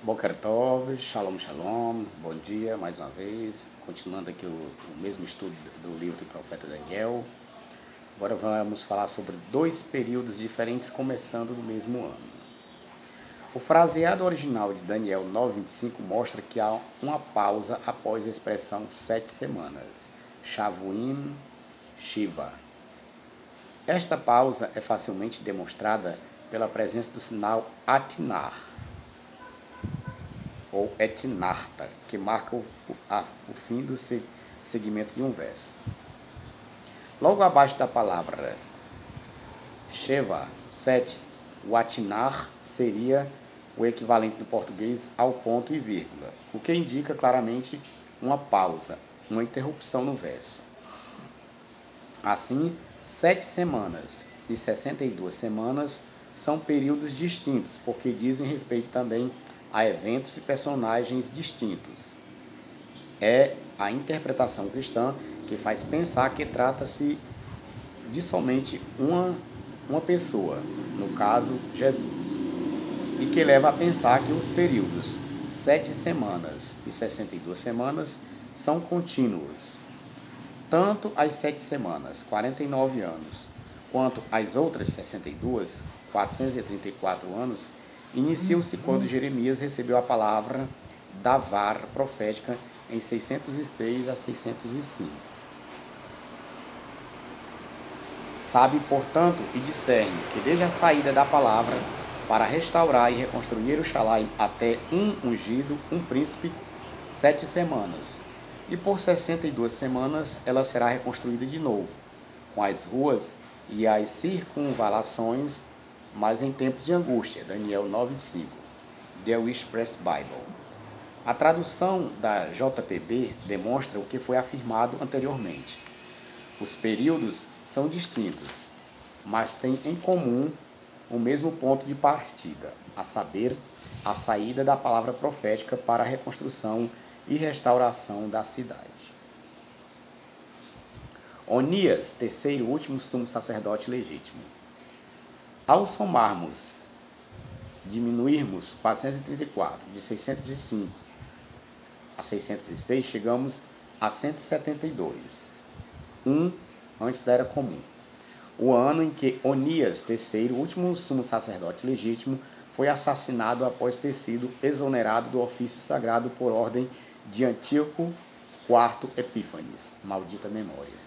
Boker Tov, Shalom Shalom, bom dia mais uma vez, continuando aqui o mesmo estudo do livro do profeta Daniel. Agora vamos falar sobre dois períodos diferentes começando no mesmo ano. O fraseado original de Daniel 9:25 mostra que há uma pausa após a expressão 7 semanas, Shavuim Shiva. Esta pausa é facilmente demonstrada pela presença do sinal Atinar, ou etnarta, que marca o fim do segmento de um verso. Logo abaixo da palavra Sheva, 7, o atinar seria o equivalente no português ao ponto e vírgula, o que indica claramente uma pausa, uma interrupção no verso. Assim, 7 semanas e 62 semanas são períodos distintos, porque dizem respeito também a eventos e personagens distintos. É a interpretação cristã que faz pensar que trata-se de somente uma pessoa, no caso, Jesus, e que leva a pensar que os períodos 7 semanas e 62 semanas são contínuos. Tanto as 7 semanas, 49 anos, quanto as outras 62, 434 anos, iniciam-se quando Jeremias recebeu a palavra da vara profética em 606 a 605. Sabe, portanto, e discerne que desde a saída da palavra para restaurar e reconstruir Jerusalém até um ungido, um príncipe, 7 semanas. E por 62 semanas ela será reconstruída de novo, com as ruas e as circunvalações, mas em tempos de angústia, Daniel 9:5, The Express Bible. A tradução da JPB demonstra o que foi afirmado anteriormente. Os períodos são distintos, mas têm em comum o mesmo ponto de partida, a saber, a saída da palavra profética para a reconstrução e restauração da cidade. Onias, terceiro e último sumo sacerdote legítimo. Ao somarmos, diminuirmos 434, de 605 a 606, chegamos a 172, antes da Era Comum. O ano em que Onias, terceiro, último sumo sacerdote legítimo, foi assassinado após ter sido exonerado do ofício sagrado por ordem de Antíoco IV Epífanes. Maldita memória.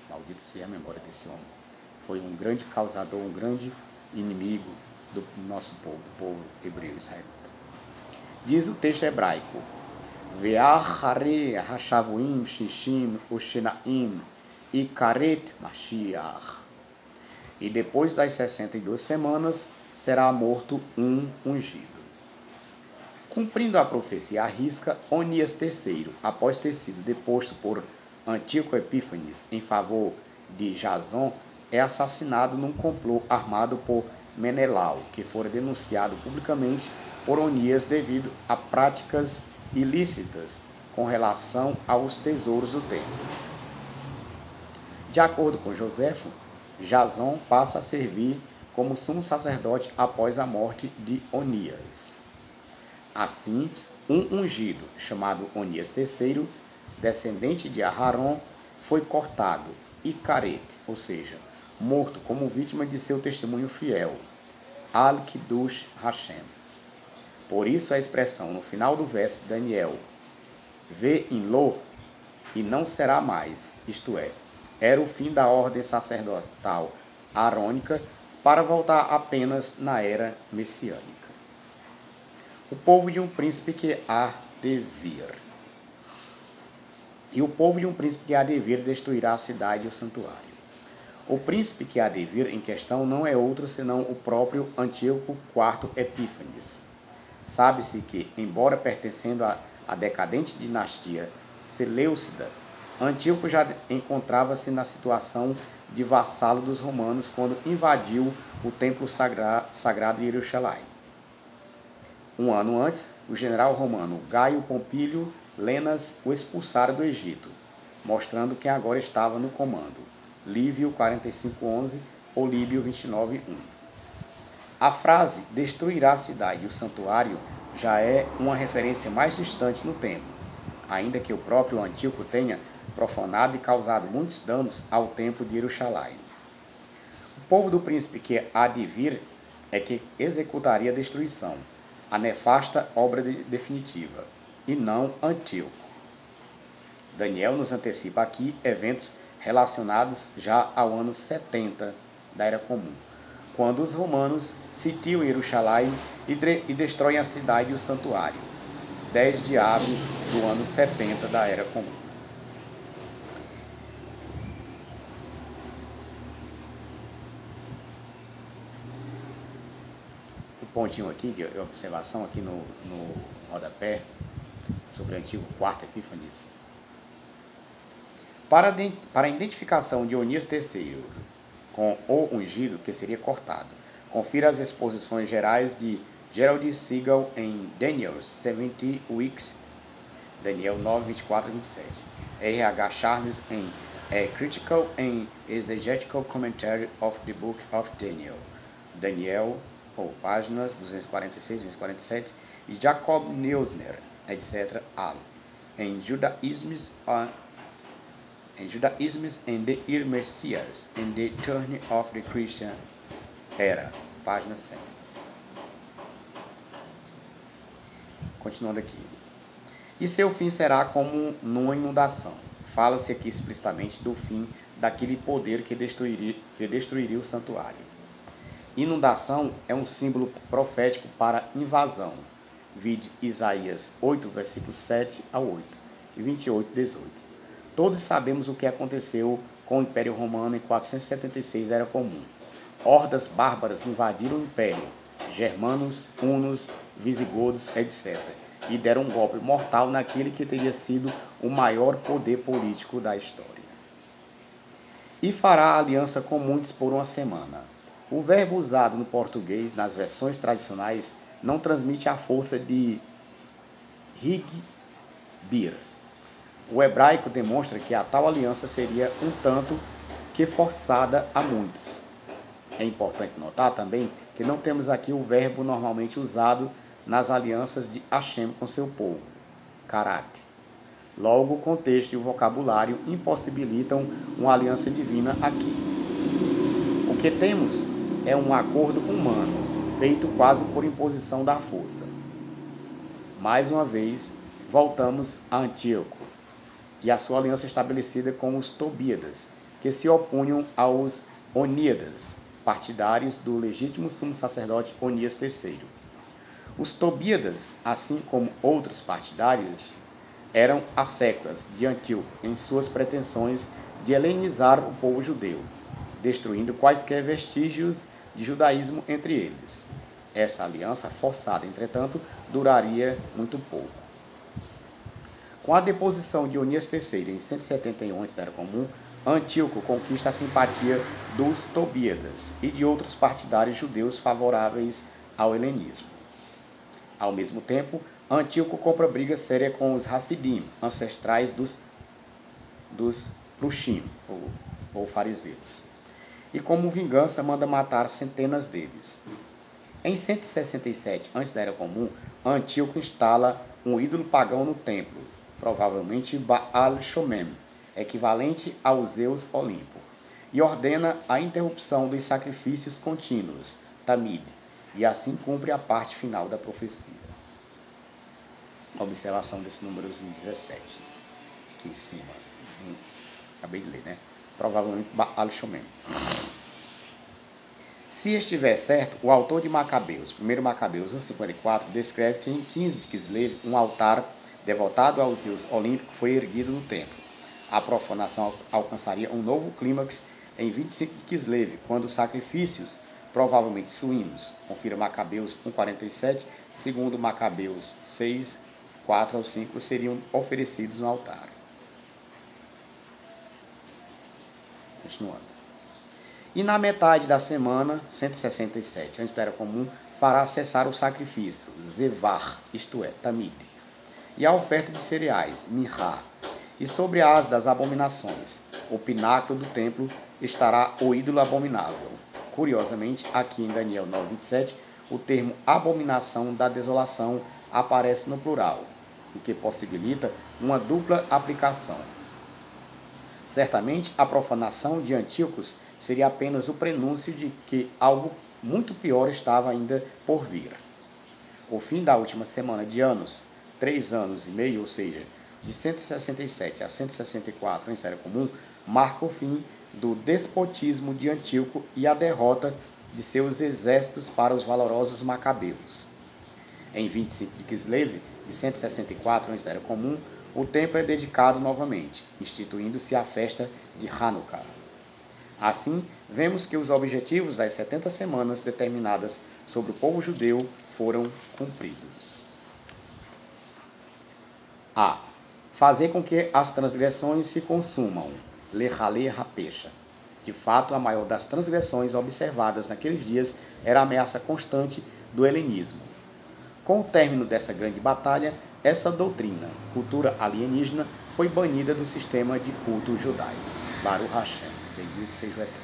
Maldita seja a memória desse homem. Foi um grande causador, um grande inimigo do nosso povo, do povo hebreu israelita. Diz o texto hebraico: Ve'achare hashavuim shishim ushinaim ikaret Mashiach. E depois das 62 semanas será morto um ungido. Cumprindo a profecia à risca, Onias III, após ter sido deposto por Antíoco Epífanes em favor de Jason, é assassinado num complô armado por Menelau, que fora denunciado publicamente por Onias devido a práticas ilícitas com relação aos tesouros do templo. De acordo com Joséfo, Jason passa a servir como sumo sacerdote após a morte de Onias. Assim, um ungido, chamado Onias III, descendente de Aharon, foi cortado, Icaret, ou seja, morto como vítima de seu testemunho fiel, Al-Kiddush Hashem. Por isso a expressão no final do verso de Daniel, Ve in lo, e não será mais, isto é, era o fim da ordem sacerdotal arônica para voltar apenas na era messiânica. O povo de um príncipe que há de vir. E o povo de um príncipe que há de vir destruirá a cidade e o santuário. O príncipe que há de vir em questão não é outro senão o próprio Antíoco IV Epífanes. Sabe-se que, embora pertencendo à decadente dinastia Seleucida, Antíoco já encontrava-se na situação de vassalo dos romanos quando invadiu o templo sagrado de Jerusalém. Um ano antes, o general romano Gaio Pompílio Lenas o expulsara do Egito, mostrando quem agora estava no comando. Lívio 45:11, Políbio 29:1. A frase destruirá a cidade e o santuário já é uma referência mais distante no tempo, ainda que o próprio Antíoco tenha profanado e causado muitos danos ao templo de Jerusalém. O povo do príncipe que há de vir é que executaria a destruição, a nefasta obra definitiva, e não Antíoco. Daniel nos antecipa aqui eventos relacionados já ao ano 70 da Era Comum, quando os romanos sitiam Jerusalém e destroem a cidade e o santuário, 10 de abril do ano 70 da Era Comum. Um pontinho aqui de observação aqui no rodapé sobre o antigo quarto Epífanes. Para a identificação de Onias III com o ungido, que seria cortado, confira as exposições gerais de Gerald Segal em Daniel's 70 Weeks, Daniel 9, 24 a 27. R.H. Charles em A Critical and Exegetical Commentary of the Book of Daniel, Daniel, páginas 246 247, e Jacob Neusner, etc., al. Em Judaisms and the Early Messiahs and the Turn of the Christian Era, página 100. Continuando aqui. E seu fim será como numa inundação. Fala-se aqui explicitamente do fim daquele poder que destruiria o santuário. Inundação é um símbolo profético para invasão. Vide Isaías 8, versículos 7 a 8 e 28, 18. Todos sabemos o que aconteceu com o Império Romano em 476 Era Comum. Hordas bárbaras invadiram o Império, germanos, hunos, visigodos, etc., e deram um golpe mortal naquele que teria sido o maior poder político da história. E fará aliança com muitos por uma semana. O verbo usado no português nas versões tradicionais não transmite a força de higbir. O hebraico demonstra que a tal aliança seria um tanto que forçada a muitos. É importante notar também que não temos aqui o verbo normalmente usado nas alianças de Hashem com seu povo, karat. Logo, o contexto e o vocabulário impossibilitam uma aliança divina aqui. O que temos é um acordo humano, feito quase por imposição da força. Mais uma vez, voltamos a Antíoco e a sua aliança estabelecida com os Tobíadas, que se opunham aos Oníadas, partidários do legítimo sumo sacerdote Onias III. Os Tobíadas, assim como outros partidários, eram asseclas de Antíoco em suas pretensões de helenizar o povo judeu, destruindo quaisquer vestígios de judaísmo entre eles. Essa aliança forçada, entretanto, duraria muito pouco. Com a deposição de Onias III em 171 a.C., Antíoco conquista a simpatia dos Tobíadas e de outros partidários judeus favoráveis ao helenismo. Ao mesmo tempo, Antíoco compra briga séria com os Hassidim, ancestrais dos Prushim, ou fariseus, e como vingança manda matar centenas deles. Em 167 a.C., Antíoco instala um ídolo pagão no templo, provavelmente Baal Shomem, equivalente ao Zeus Olimpo, e ordena a interrupção dos sacrifícios contínuos, Tamid, e assim cumpre a parte final da profecia. Observação desse número 17, aqui em cima. Acabei de ler, né? Provavelmente Baal Shomem. Se estiver certo, o autor de Macabeus, 1 Macabeus 1,54, descreve que em 15 de Kislev, um altar devotado aos Zeus olímpico foi erguido no templo. A profanação alcançaria um novo clímax em 25 de Kislev, quando os sacrifícios, provavelmente suínos, confira Macabeus 1,47, segundo Macabeus 6, 4 ao 5, seriam oferecidos no altar. Continuando. E na metade da semana, 167, antes da Era Comum, fará cessar o sacrifício, Zevar, isto é, Tamid, e a oferta de cereais, Minhá, e sobre a asa das abominações, o pináculo do templo, estará o ídolo abominável. Curiosamente, aqui em Daniel 9:27, o termo abominação da desolação aparece no plural, o que possibilita uma dupla aplicação. Certamente, a profanação de Antíocos seria apenas o prenúncio de que algo muito pior estava ainda por vir. O fim da última semana de anos, 3 anos e meio, ou seja, de 167 a 164 em Série Comum, marca o fim do despotismo de Antíoco e a derrota de seus exércitos para os valorosos macabeus. Em 25 de Kislev, de 164 em Série Comum, o templo é dedicado novamente, instituindo-se a festa de Hanukkah. Assim, vemos que os objetivos das 70 semanas determinadas sobre o povo judeu foram cumpridos. A. Fazer com que as transgressões se consumam. Lehale Rapesha. De fato, a maior das transgressões observadas naqueles dias era a ameaça constante do helenismo. Com o término dessa grande batalha, essa doutrina, cultura alienígena, foi banida do sistema de culto judaico. Baruch Hashem, bendito seja o Eterno.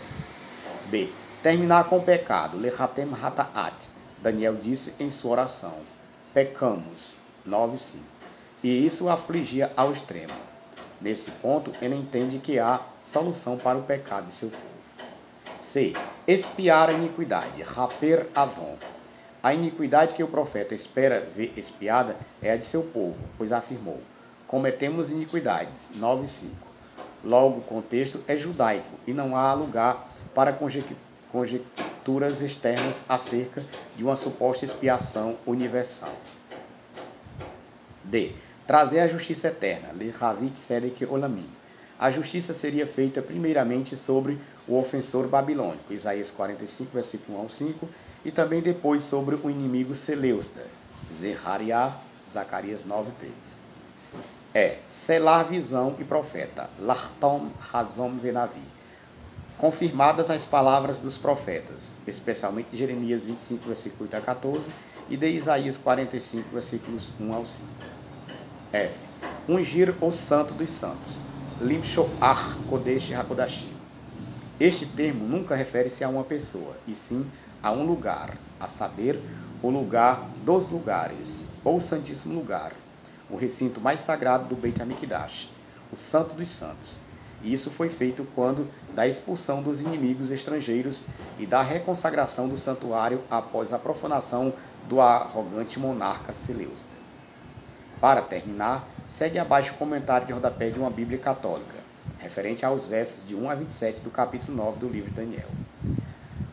B. Terminar com o pecado. Lechatem Hata'at. Daniel disse em sua oração: pecamos. 9:5. E isso o afligia ao extremo. Nesse ponto, ele entende que há solução para o pecado de seu povo. C. Expiar a iniquidade. Raper Avon. A iniquidade que o profeta espera ver expiada é a de seu povo, pois afirmou: cometemos iniquidades. 9:5. Logo, o contexto é judaico e não há lugar para conjecturas externas acerca de uma suposta expiação universal. D. Trazer a justiça eterna. Lehavit Sedek Olamim. A justiça seria feita primeiramente sobre o ofensor babilônico. Isaías 45, versículo 1 ao 5. E também depois sobre o inimigo Seleusta. Zechariah, Zacarias 9:3. É. Selar visão e profeta. Lartom Hazom Venavi. Confirmadas as palavras dos profetas, especialmente de Jeremias 25, versículo 8 a 14, e de Isaías 45, versículos 1 ao 5. F. Ungir o santo dos santos. Limshoach Kodesh HaKodashim. Este termo nunca refere-se a uma pessoa, e sim a um lugar, a saber, o lugar dos lugares, ou o Santíssimo Lugar, o recinto mais sagrado do Beit HaMikdash, o Santo dos Santos. E isso foi feito quando da expulsão dos inimigos estrangeiros e da reconsagração do santuário após a profanação do arrogante monarca Seleucida. Para terminar, segue abaixo o comentário de rodapé de uma Bíblia católica, referente aos versos de 1 a 27 do capítulo 9 do livro de Daniel.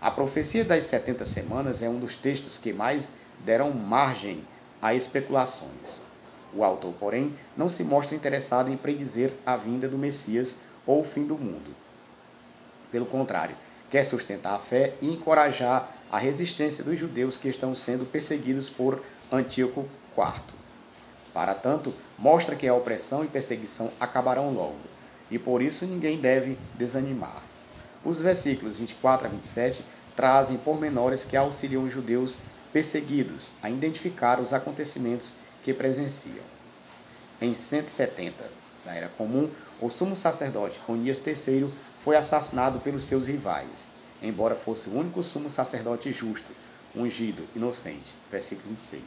A profecia das 70 semanas é um dos textos que mais deram margem a especulações. O autor, porém, não se mostra interessado em predizer a vinda do Messias ou o fim do mundo. Pelo contrário, quer sustentar a fé e encorajar a resistência dos judeus que estão sendo perseguidos por Antíoco IV. Para tanto, mostra que a opressão e perseguição acabarão logo, e por isso ninguém deve desanimar. Os versículos 24 a 27 trazem pormenores que auxiliam os judeus perseguidos a identificar os acontecimentos que presenciam. Em 170 da Era Comum, o sumo sacerdote Onias III foi assassinado pelos seus rivais, embora fosse o único sumo sacerdote justo, ungido, inocente. Versículo 26.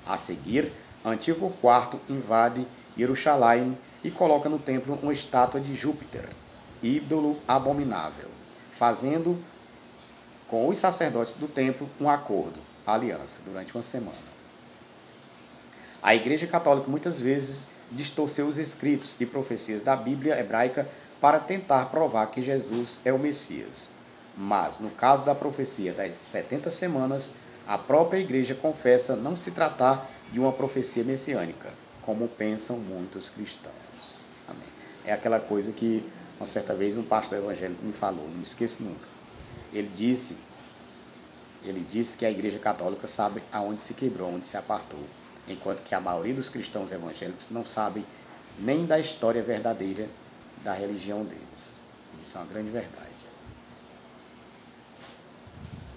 A seguir, Antíoco IV invade Jerusalém e coloca no templo uma estátua de Júpiter, ídolo abominável, fazendo com os sacerdotes do templo um acordo, aliança, durante uma semana. A Igreja Católica muitas vezes distorceu os escritos e profecias da Bíblia hebraica para tentar provar que Jesus é o Messias. Mas, no caso da profecia das 70 semanas, a própria Igreja confessa não se tratar de uma profecia messiânica, como pensam muitos cristãos. Amém. É aquela coisa que, uma certa vez, um pastor evangélico me falou, não me esqueço nunca. Ele disse que a Igreja Católica sabe aonde se quebrou, onde se apartou, enquanto que a maioria dos cristãos evangélicos não sabem nem da história verdadeira da religião deles. Isso é uma grande verdade.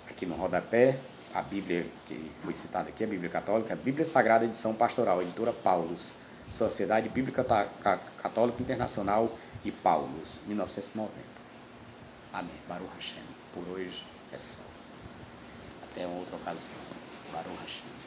Aqui no rodapé, a Bíblia que foi citada aqui, a Bíblia Católica, a Bíblia Sagrada, edição pastoral, editora Paulus, Sociedade Bíblica Católica Internacional e Paulus, 1990. Amém. Baruch Hashem. Por hoje é só. Até outra ocasião. Baruch Hashem.